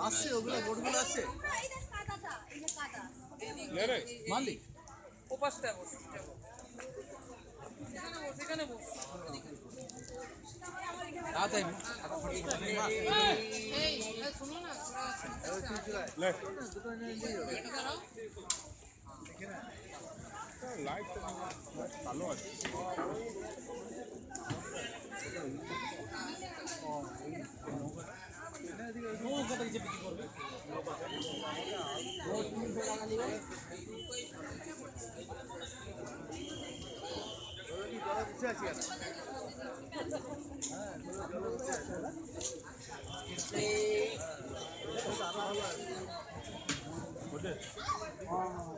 আসছে ওগুলো বোটগুলো আসছে মালি ও পাশটা বস এখানে বস তাড়াতাড়ি এই শুনো না লাইট ভালো আছে হ্যাঁ